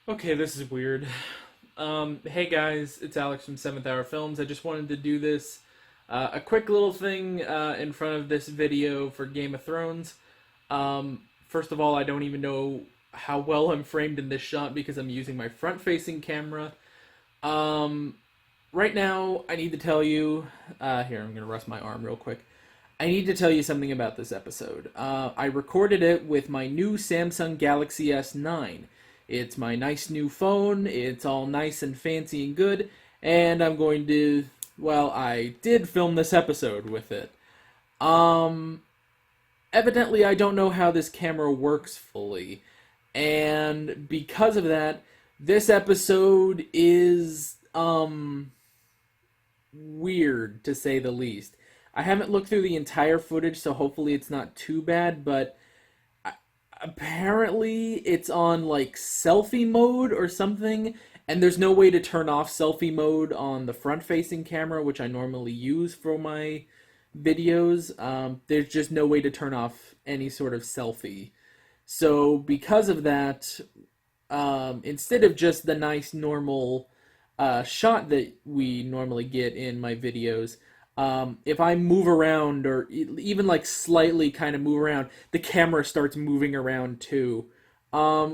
Okay, this is weird. Hey guys, it's Alex from 7th Hour Films. I just wanted to do this, a quick little thing in front of this video for Game of Thrones. First of all, I don't even know how well I'm framed in this shot because I'm using my front-facing camera. Um, right now, I need to tell you, here, I'm gonna rest my arm real quick. I need to tell you something about this episode. I recorded it with my new Samsung Galaxy S9. It's my nice new phone, it's all nice and fancy and good, and I'm going to, well, I did film this episode with it. Um, Evidently I don't know how this camera works fully, and because of that, this episode is, weird, to say the least. I haven't looked through the entire footage, so hopefully it's not too bad, but apparently it's on like selfie mode or something, and there's no way to turn off selfie mode on the front facing camera, which I normally use for my videos. There's just no way to turn off any sort of selfie. So because of that, instead of just the nice normal shot that we normally get in my videos, if I move around or even like slightly kind of move around, the camera starts moving around too,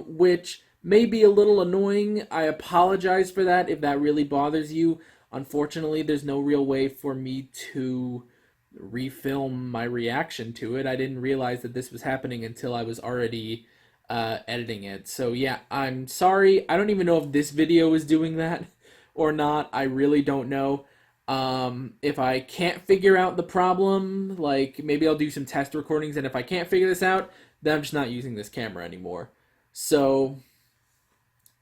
which may be a little annoying. I apologize for that if that really bothers you. Unfortunately, there's no real way for me to refilm my reaction to it. I didn't realize that this was happening until I was already editing it. So yeah, I'm sorry. I don't even know if this video is doing that or not. I really don't know. If I can't figure out the problem, like maybe I'll do some test recordings, and if I can't figure this out, then I'm just not using this camera anymore. So,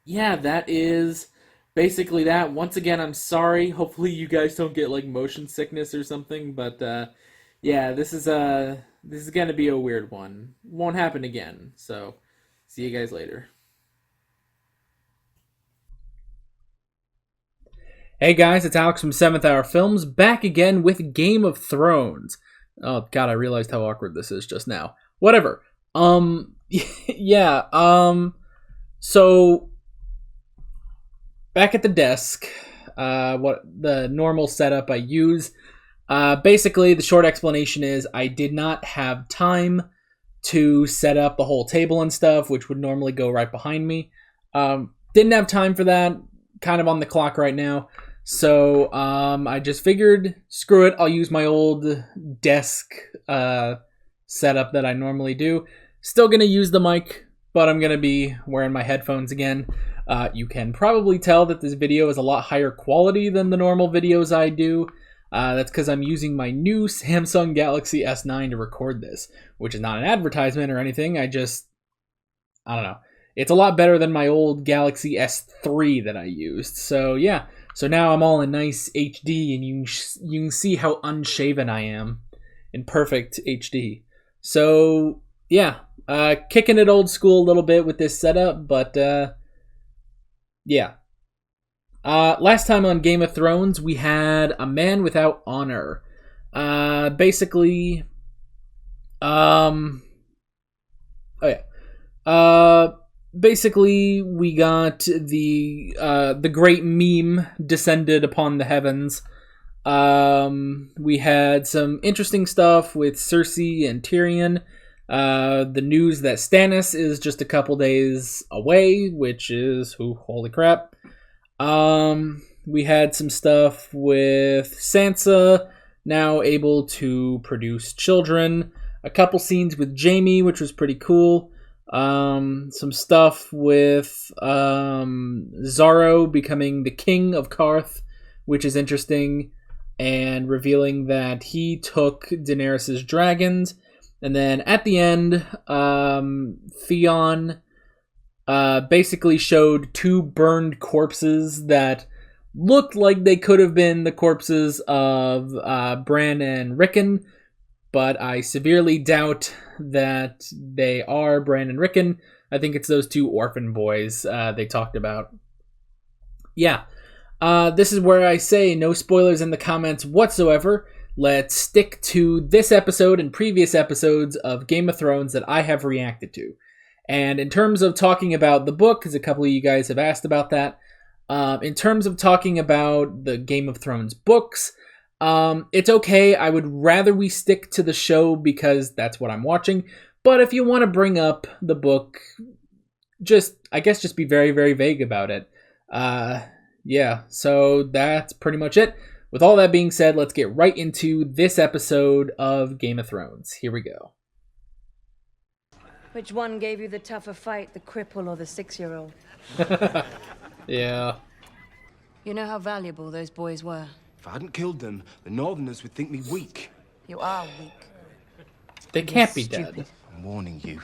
yeah, that is basically that. Once again, I'm sorry. Hopefully you guys don't get like motion sickness or something, but yeah, this is gonna be a weird one. Won't happen again. So, see you guys later. Hey guys, it's Alex from 7th Hour Films, back again with Game of Thrones. Oh god, I realized how awkward this is just now. Whatever. Yeah, so back at the desk, what the normal setup I use. Basically, the short explanation is I did not have time to set up the whole table and stuff, which would normally go right behind me. Didn't have time for that, kind of on the clock right now. So I just figured, screw it, I'll use my old desk setup that I normally do. Still going to use the mic, but I'm going to be wearing my headphones again. You can probably tell that this video is a lot higher quality than the normal videos I do. That's because I'm using my new Samsung Galaxy S9 to record this, which is not an advertisement or anything. I don't know. It's a lot better than my old Galaxy S3 that I used. So yeah, so now I'm all in nice HD, and you can see how unshaven I am in perfect HD. So yeah, kicking it old school a little bit with this setup, but yeah. Last time on Game of Thrones, we had a man without honor. Basically, oh yeah. Basically, we got the great meme descended upon the heavens. We had some interesting stuff with Cersei and Tyrion. The news that Stannis is just a couple days away, which is, holy crap. We had some stuff with Sansa now able to produce children. A couple scenes with Jaime, which was pretty cool. Some stuff with Zaro becoming the king of Karth, which is interesting, and revealing that he took Daenerys' dragons. And then at the end, Theon basically showed two burned corpses that looked like they could have been the corpses of Bran and Rickon, but I severely doubt that they are Bran and Rickon. I think it's those two orphan boys they talked about. Yeah, this is where I say no spoilers in the comments whatsoever. Let's stick to this episode and previous episodes of Game of Thrones that I have reacted to. And in terms of talking about the book, because a couple of you guys have asked about that, in terms of talking about the Game of Thrones books, it's okay. I would rather we stick to the show because that's what I'm watching. But if you want to bring up the book, I guess just be very, very vague about it. Yeah, so that's pretty much it. With all that being said, let's get right into this episode of Game of Thrones. Here we go. Which one gave you the tougher fight, the cripple or the 6-year-old? Yeah. You know how valuable those boys were. If I hadn't killed them, the Northerners would think me weak. You are weak. They can't be dead. I'm warning you.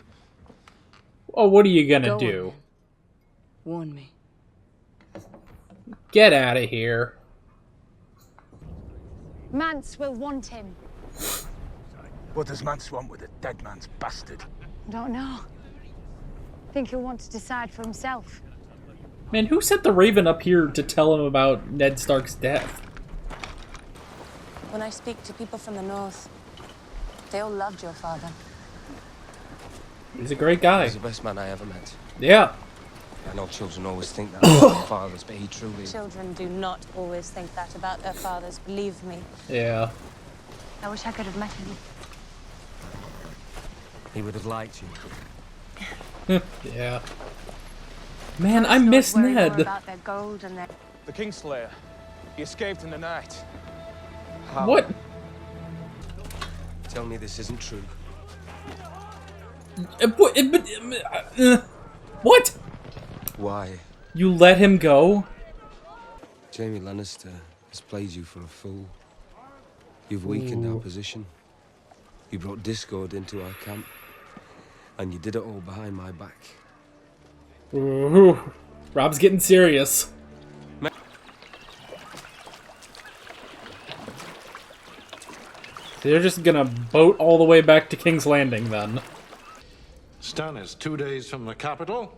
Oh, what are you gonna Go do? on. Warn me. Get out of here. Mance will want him. What does Mance want with a dead man's bastard? Don't know. Think he'll want to decide for himself. Man, who sent the Raven up here to tell him about Ned Stark's death? When I speak to people from the north, they all loved your father. He's a great guy. He's the best man I ever met. Yeah. I know children always think that about their fathers, but he truly... Children do not always think that about their fathers, believe me. Yeah. I wish I could have met him. He would have liked you. Yeah. Man, I miss Worry more Ned. about their gold and their... The Kingslayer. He escaped in the night. How? What? Tell me this isn't true. What? Why? You let him go? Jaime Lannister has played you for a fool. You've weakened our position. You brought discord into our camp. And you did it all behind my back. Ooh. Rob's getting serious. They're just gonna boat all the way back to King's Landing then. Stan is 2 days from the capital,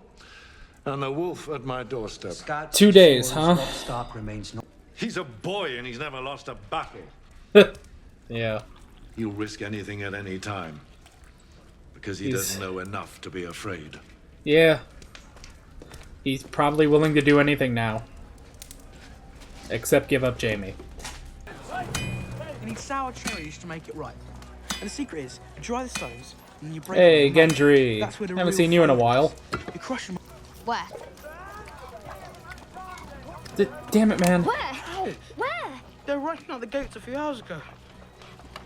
and the wolf at my doorstep. 2 days, huh? Stark remains not. He's a boy and he's never lost a battle. Yeah. He'll risk anything at any time. Because he doesn't know enough to be afraid. Yeah. He's probably willing to do anything now. Except give up Jaime. You need sour cherries to make it right. And the secret is, you dry the stones, and you break Hey, them apart. Gendry. That's where the Haven't real seen you in a flavour while. is. You crush them. Where? Damn it, man. Where? Where? They were rushing out the gates a few hours ago.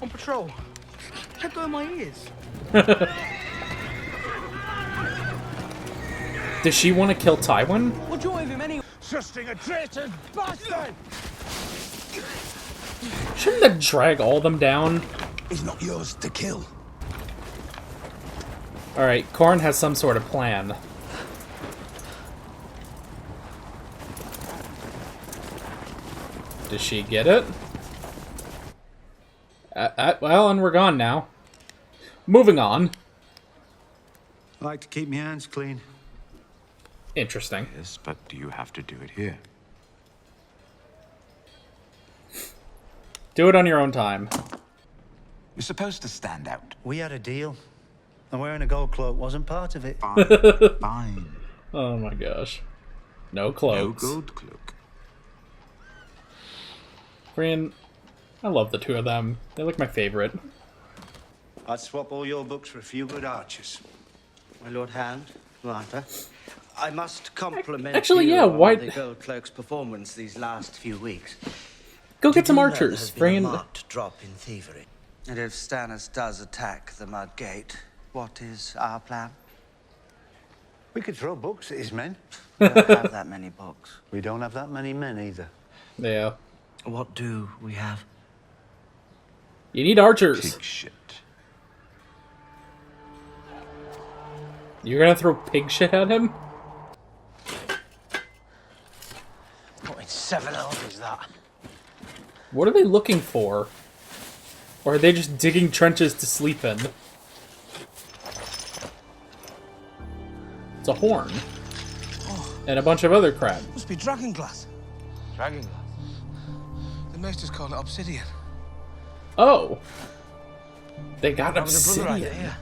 On patrol. Let go of my ears. Does she want to kill Tywin? What's wrong with him anyway? Trusting a traitor's bastard! Shouldn't that drag all of them down? He's not yours to kill. Alright, Corn has some sort of plan. Does she get it? Well, and we're gone now. Moving on. I like to keep my hands clean. Interesting. Yes, but do you have to do it here? Do it on your own time. You're supposed to stand out. We had a deal. And wearing a gold cloak wasn't part of it. Fine. Fine. Oh my gosh. No No cloaks. gold cloak. Brian, I love the two of them. They look my favorite. I'd swap all your books for a few good archers. My Lord Hand, Martha. I must compliment Actually, you yeah, why- on the gold cloak's performance these last few weeks. Go get some There has archers, been a Brian. marked drop in thievery. And if Stannis does attack the Mud Gate, what is our plan? We could throw books at his men. We don't have that many books. We don't have that many men either. Yeah. What do we have? You need archers. Pig shit. You're gonna throw pig shit at him? What in 7 hours is that? What are they looking for? Or are they just digging trenches to sleep in? It's a horn. And a bunch of other crap. Must be dragon glass. Dragon glass. The master's called it obsidian. Oh. They got Having a brother right obsidian. here.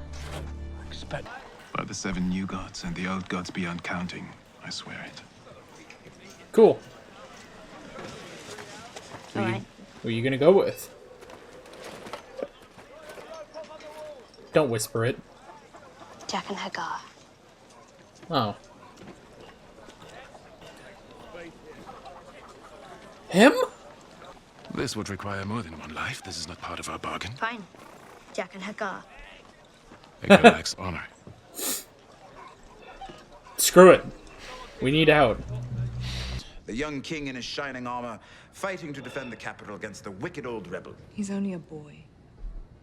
Expect. By the 7 new gods and the old gods beyond counting, I swear it. Cool. All right. Who are you gonna go with? Don't whisper it. Jack and Hagar. Oh. Him? This would require more than one life. This is not part of our bargain. Fine. Jack and Hagar. It lacks honor. Screw it. We need out. The young king in his shining armor, fighting to defend the capital against the wicked old rebel. He's only a boy.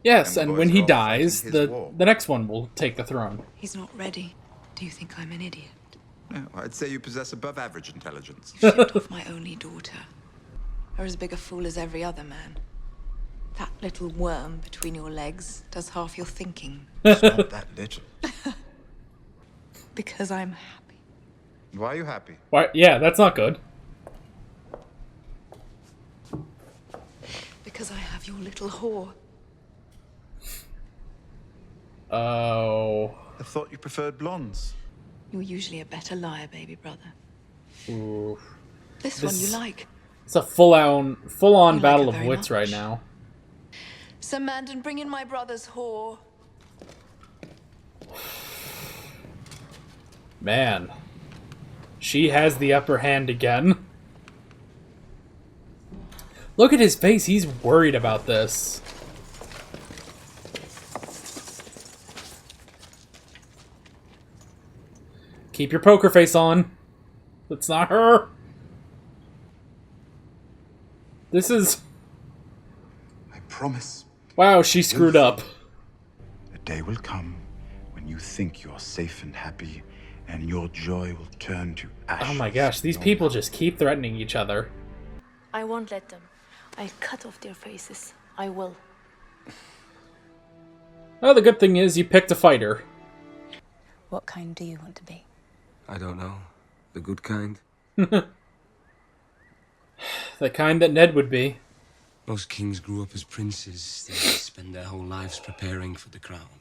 Yes, And the and when boys he are all dies, fighting his the war. next one will take the throne. He's not ready. Do you think I'm an idiot? No, I'd say you possess above average intelligence. You shipped off my only daughter. You're as big a fool as every other man. That little worm between your legs does half your thinking. It's not that little. Because I'm happy. Why are you happy? Why? Yeah, that's not good. Because I have your little whore. Oh. I thought you preferred blondes. You're usually a better liar, baby brother. Ooh. This one you like. It's a full-on You like battle her of very wits right much. now. Sir Mandan, bring in my brother's whore. Man. She has the upper hand again. Look at his face. He's worried about this. Keep your poker face on. It's not her. This is... I promise. Wow, she screwed up. A day will come when you think you're safe and happy, and your joy will turn to ashes. Oh my gosh, these people just keep threatening each other. I won't let them. I'll cut off their faces. I will. Well, the good thing is you picked a fighter. What kind do you want to be? I don't know. The good kind? The kind that Ned would be. Most kings grew up as princes. They spend their whole lives preparing for the crown.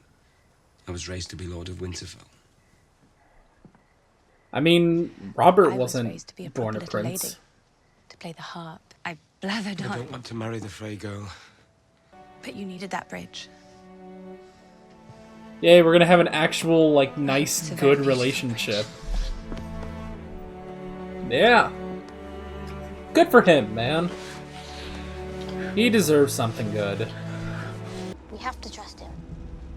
I was raised to be Lord of Winterfell. I mean, Robert I was wasn't raised to be a born proper a little prince. lady. To play the harp. I blathered I on. don't want to marry the Frey girl. But you needed that bridge. Yay, we're gonna have an actual, like, nice, It's a good very relationship. Yeah. Good for him, man. He deserves something good. We have to trust him.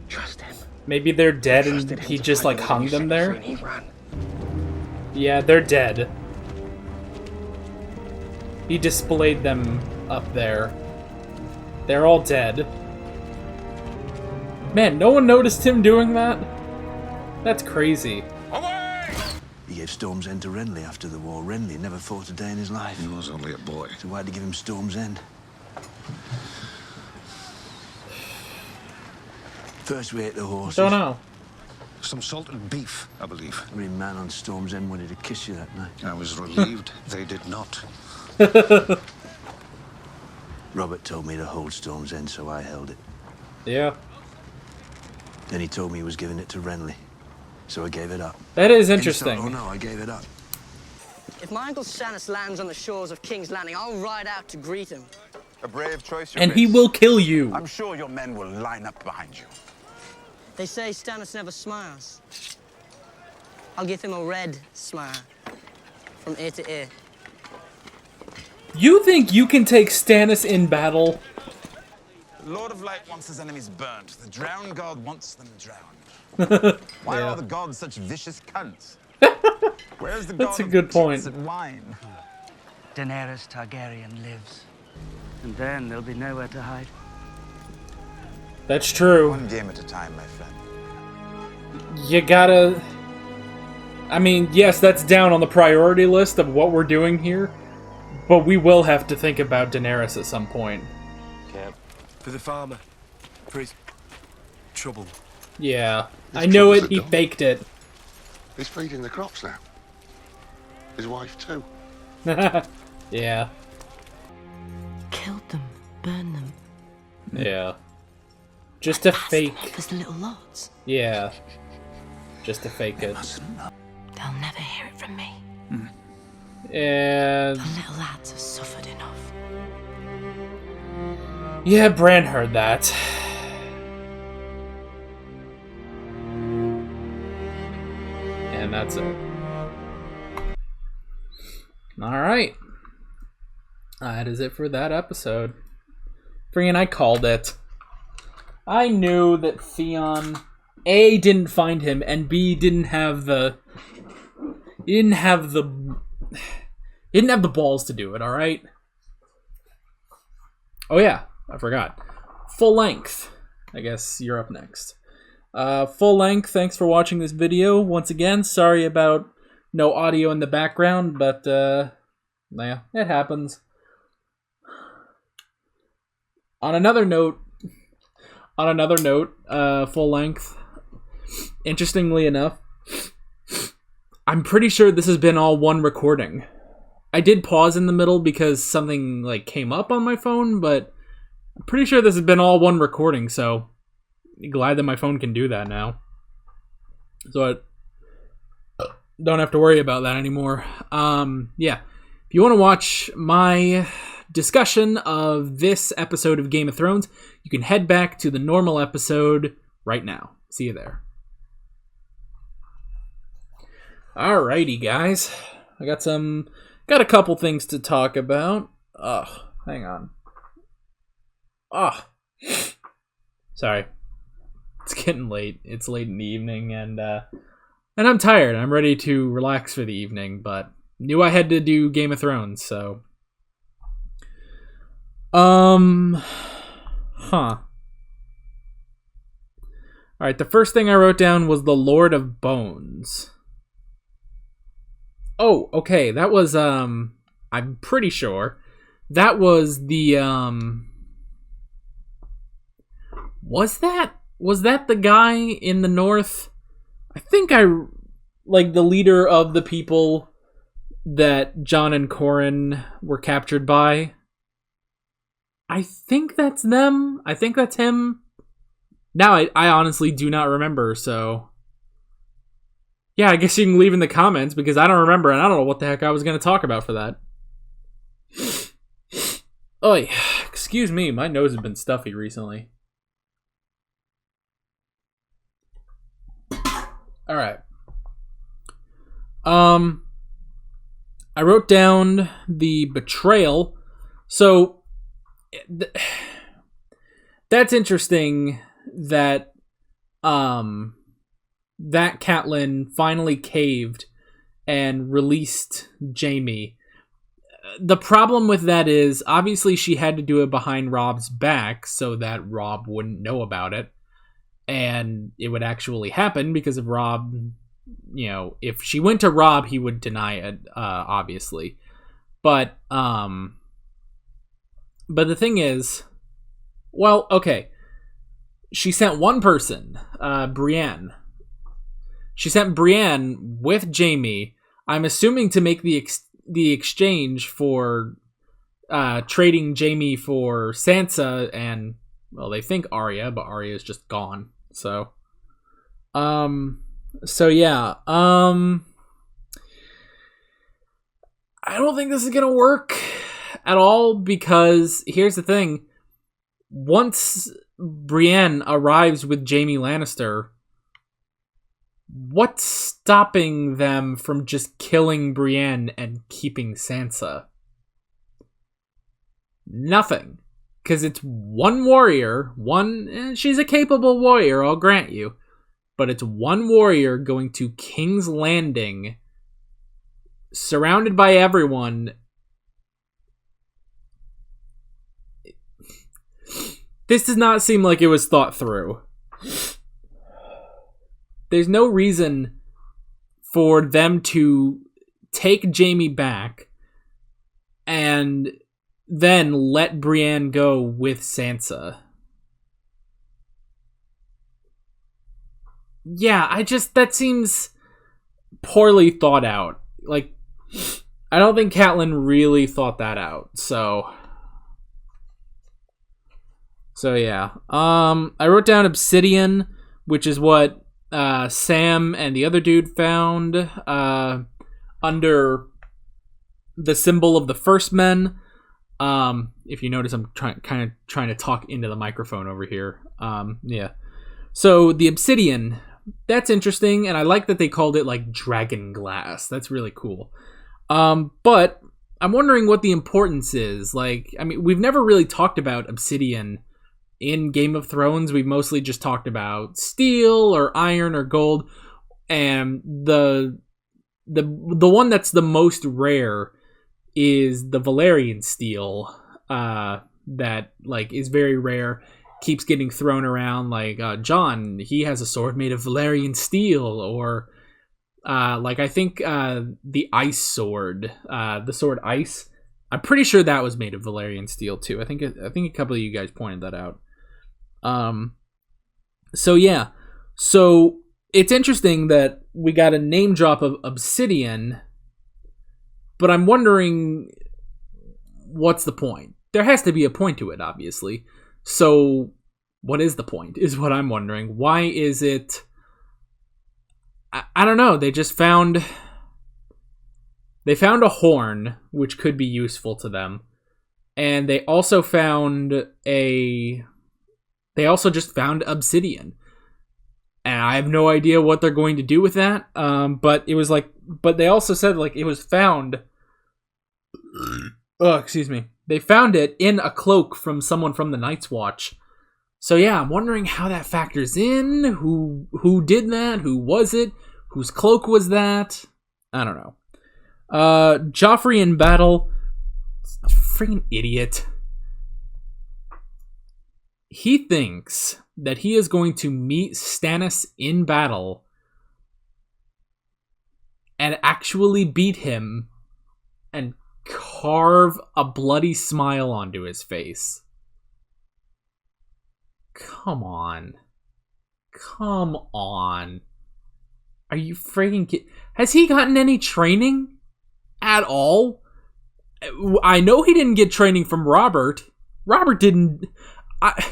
Trust him. Maybe they're dead Trusted and him he to just, fight like, when hung you them set there. free and he ran. Yeah, they're dead. He displayed them up there. They're all dead. Man, no one noticed him doing that? That's crazy. He gave Storm's End to Renly after the war. Renly never fought a day in his life. He was only a boy. So why'd he give him Storm's End? First we ate the horses. Don't know. Some salted beef, I believe. Every man on Storm's End wanted to kiss you that night. I was relieved they did not. Robert told me to hold Storm's End, so I held it. Yeah. Then he told me he was giving it to Renly. So I gave it up. That is And interesting. so- oh no, I gave it up. If my Uncle Stannis lands on the shores of King's Landing, I'll ride out to greet him. A brave choice, And he will kill you. I'm sure your men will line up behind you. They say Stannis never smiles. I'll give him a red smile. From ear to ear. You think you can take Stannis in battle? The Lord of Light wants his enemies burnt. The drowned god wants them drowned. Why Yeah. are all the gods such vicious cunts? Where's the That's god a of good point. cheats and wine? Daenerys Targaryen lives. And then there'll be nowhere to hide. That's true. One game at a time, my friend. You gotta... I mean, yes, that's down on the priority list of what we're doing here, but we will have to think about Daenerys at some point. Camp. For the farmer. For his trouble. Yeah. His I know troubles it, are he done. faked it. He's feeding the crops now. His wife too. Yeah. Killed them. Burned them. Yeah. Just a fake... There's the little lots. Yeah. just to fake it. They'll never hear it from me. And The little lads have suffered enough. yeah, Bran heard that. And that's it. Alright. That is it for that episode. Friggin' I called it. I knew that Theon, A, didn't find him, and B, didn't have the balls to do it, alright? Oh yeah, I forgot. Full length. I guess you're up next. Full length, thanks for watching this video. Once again, sorry about no audio in the background, but, yeah, it happens. On another note, full length, interestingly enough, I'm pretty sure this has been all one recording. I did pause in the middle because something like came up on my phone, but I'm pretty sure this has been all one recording, so glad that my phone can do that now. So I don't have to worry about that anymore. Yeah. If you want to watch my discussion of this episode of Game of Thrones, you can head back to the normal episode right now. See you there. Alrighty, guys. I got a couple things to talk about. Hang on. Sorry. It's getting late. It's late in the evening, and I'm tired. I'm ready to relax for the evening, but knew I had to do Game of Thrones, so. Alright, the first thing I wrote down was the Lord of Bones. Oh, okay, that was, I'm pretty sure that was the, was that the guy in the north? I think like the leader of the people that Jon and Corrin were captured by. I think that's them. I think that's him. Now, I honestly do not remember, so. Yeah, I guess you can leave in the comments, because I don't remember, and I don't know what the heck I was going to talk about for that. Oh, excuse me, my nose has been stuffy recently. Alright. I wrote down the betrayal. So, that's interesting that, that Catelyn finally caved and released Jaime. The problem with that is, obviously she had to do it behind Rob's back so that Rob wouldn't know about it. And it would actually happen because of Rob, if she went to Rob, he would deny it, obviously. But the thing is, well, okay. She sent one person, Brienne. She sent Brienne with Jaime, I'm assuming to make the exchange for trading Jaime for Sansa and, well, they think Arya, but Arya's just gone. So yeah. I don't think this is gonna work at all, because here's the thing. Once Brienne arrives with Jaime Lannister, what's stopping them from just killing Brienne and keeping Sansa? Nothing. Because it's one warrior, she's a capable warrior, I'll grant you, but it's one warrior going to King's Landing, surrounded by everyone. This does not seem like it was thought through. There's no reason for them to take Jaime back and then let Brienne go with Sansa. Yeah, that seems poorly thought out. Like, I don't think Catelyn really thought that out, so yeah. I wrote down obsidian, which is what Sam and the other dude found under the symbol of the First Men. If you notice, I'm kind of trying to talk into the microphone over here. Yeah. So the obsidian, that's interesting, and I like that they called it like dragon glass. That's really cool. But I'm wondering what the importance is. Like, I mean, we've never really talked about obsidian in Game of Thrones. We've mostly just talked about steel or iron or gold, and the one that's the most rare is the Valyrian steel. That like is very rare, keeps getting thrown around. Like John, he has a sword made of Valyrian steel, or like I think the ice sword, the sword Ice. I'm pretty sure that was made of Valyrian steel too. I think a couple of you guys pointed that out. So yeah, so it's interesting that we got a name drop of obsidian, but I'm wondering what's the point? There has to be a point to it, obviously. So what is the point is what I'm wondering. Why is it... I don't know. They just found... They found a horn, which could be useful to them. And they also found a... They also just found obsidian. And I have no idea what they're going to do with that. But it was like... But they also said, like, it was found... Oh, excuse me. They found it in a cloak from someone from the Night's Watch. So yeah, I'm wondering how that factors in. Who did that? Who was it? Whose cloak was that? I don't know. Joffrey in battle. Freaking idiot. He thinks that he is going to meet Stannis in battle and actually beat him and carve a bloody smile onto his face. Come on. Come on. Are you freaking kidding? Has he gotten any training at all? I know he didn't get training from Robert. Robert didn't... I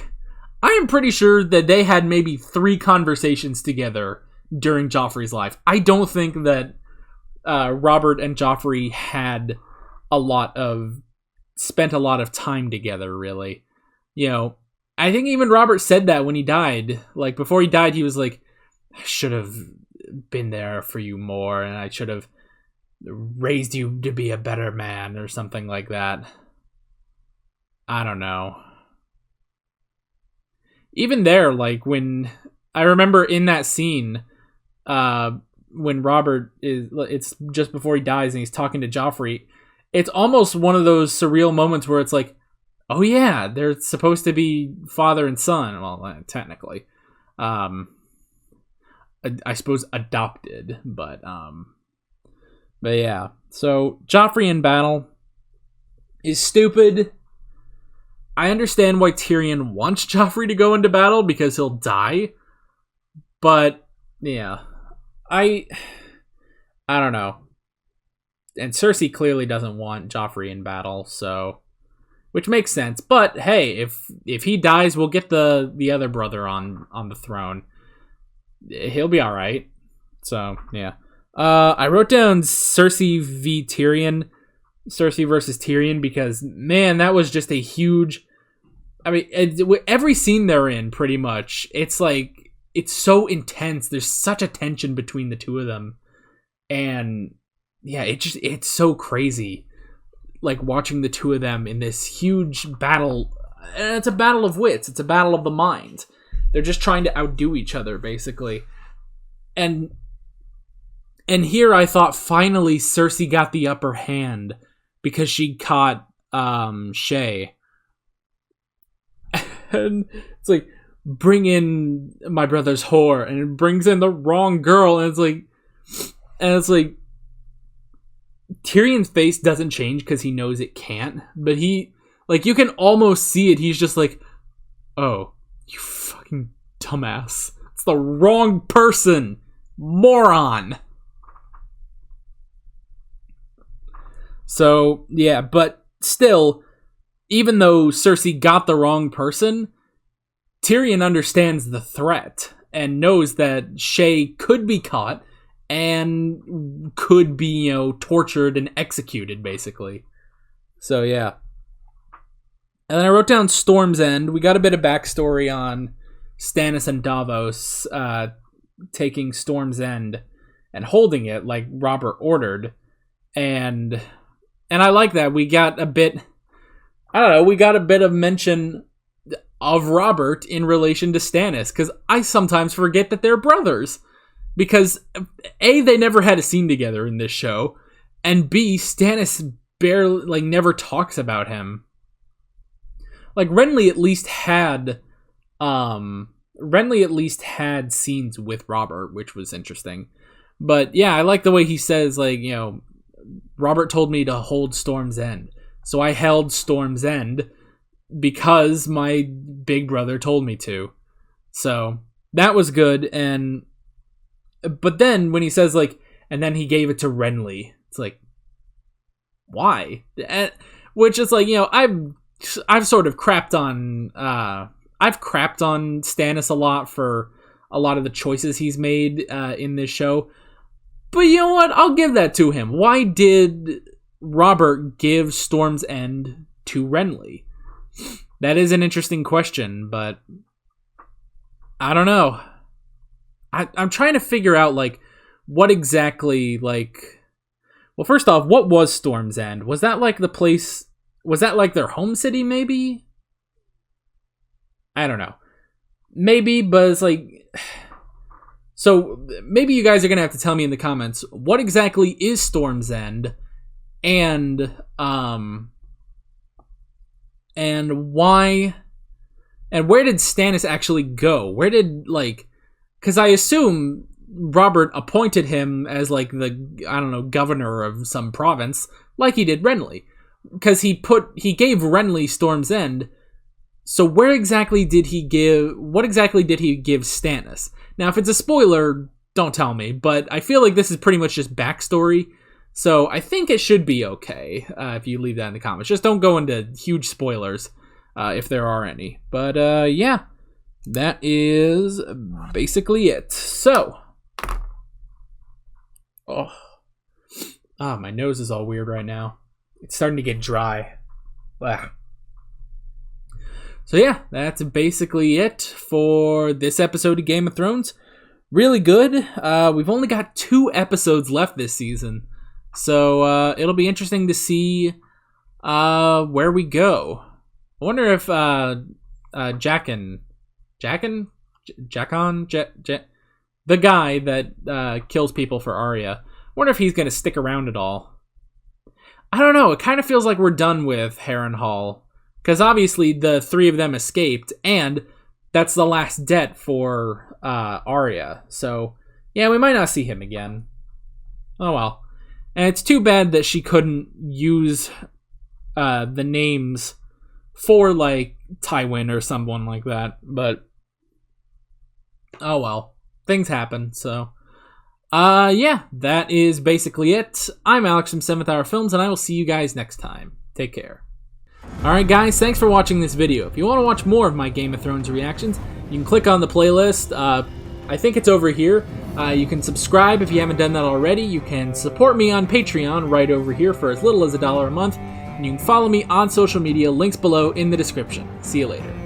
am pretty sure that they had maybe 3 conversations together during Joffrey's life. I don't think that Robert and Joffrey had spent a lot of time together, really. You know, I think even Robert said that when he died. Like, before he died, he was like, I should have been there for you more, and I should have raised you to be a better man, or something like that. I don't know. Even there, like, when... I remember in that scene, when Robert is... It's just before he dies, and he's talking to Joffrey. It's almost one of those surreal moments where it's like, oh yeah, they're supposed to be father and son. Well, technically. I suppose adopted, but yeah. So, Joffrey in battle is stupid. I understand why Tyrion wants Joffrey to go into battle, because he'll die. But, yeah. I don't know. And Cersei clearly doesn't want Joffrey in battle, so... Which makes sense. But, hey, if he dies, we'll get the other brother on the throne. He'll be alright. So, yeah. I wrote down Cersei v. Tyrion. Cersei versus Tyrion, because, man, that was just a huge... I mean, every scene they're in, pretty much, it's like... It's so intense. There's such a tension between the two of them. And... Yeah, it's so crazy, like, watching the two of them in this huge battle. And it's a battle of wits. It's a battle of the mind. They're just trying to outdo each other, basically. And here I thought finally Cersei got the upper hand because she caught Shay. And it's like, bring in my brother's whore, and it brings in the wrong girl, and it's like Tyrion's face doesn't change because he knows it can't, but he, like, you can almost see it. He's just like, oh, you fucking dumbass. It's the wrong person. Moron. So, yeah, but still, even though Cersei got the wrong person, Tyrion understands the threat, and knows that Shay could be caught and could be, tortured and executed, basically. So, yeah. And then I wrote down Storm's End. We got a bit of backstory on Stannis and Davos taking Storm's End and holding it like Robert ordered. And I like that. We got a bit... I don't know, we got a bit of mention of Robert in relation to Stannis, because I sometimes forget that they're brothers. Because, A, they never had a scene together in this show, and B, Stannis barely, never talks about him. Renly at least had scenes with Robert, which was interesting. But yeah, I like the way he says, Robert told me to hold Storm's End. So I held Storm's End because my big brother told me to. So that was good. But then when he says and then he gave it to Renly, it's why? Which is I've sort of crapped on Stannis a lot for a lot of the choices he's made in this show. But you know what? I'll give that to him. Why did Robert give Storm's End to Renly? That is an interesting question, but I don't know. I'm trying to figure out what exactly well, first off, what was Storm's End? Was that the place? Was that their home city, maybe? I don't know. Maybe, but it's so maybe you guys are gonna have to tell me in the comments what exactly is Storm's End, and why, and where did Stannis actually go? Where did because I assume Robert appointed him as the governor of some province, like he did Renly. Because he gave Renly Storm's End. So what exactly did he give Stannis? Now, if it's a spoiler, don't tell me, but I feel like this is pretty much just backstory, so I think it should be okay if you leave that in the comments. Just don't go into huge spoilers if there are any. But yeah, that is basically it. So, my nose is all weird right now. It's starting to get dry. Ugh. So yeah, that's basically it for this episode of Game of Thrones. Really good. We've only got 2 episodes left this season. So it'll be interesting to see where we go. I wonder if Jackon, the guy that kills people for Arya, I wonder if he's going to stick around at all. I don't know. It kind of feels like we're done with Harrenhal, because obviously the 3 of them escaped, and that's the last debt for Arya. So yeah, we might not see him again. Oh well. And it's too bad that she couldn't use the names for Tywin or someone like that. But oh well, things happen. So. Yeah, that is basically it. I'm Alex from 7th Hour Films, and I will see you guys next time. Take care. Alright guys, thanks for watching this video. If you want to watch more of my Game of Thrones reactions, you can click on the playlist. I think it's over here. You can subscribe if you haven't done that already. You can support me on Patreon right over here for as little as $1 a month. And you can follow me on social media, links below in the description. See you later.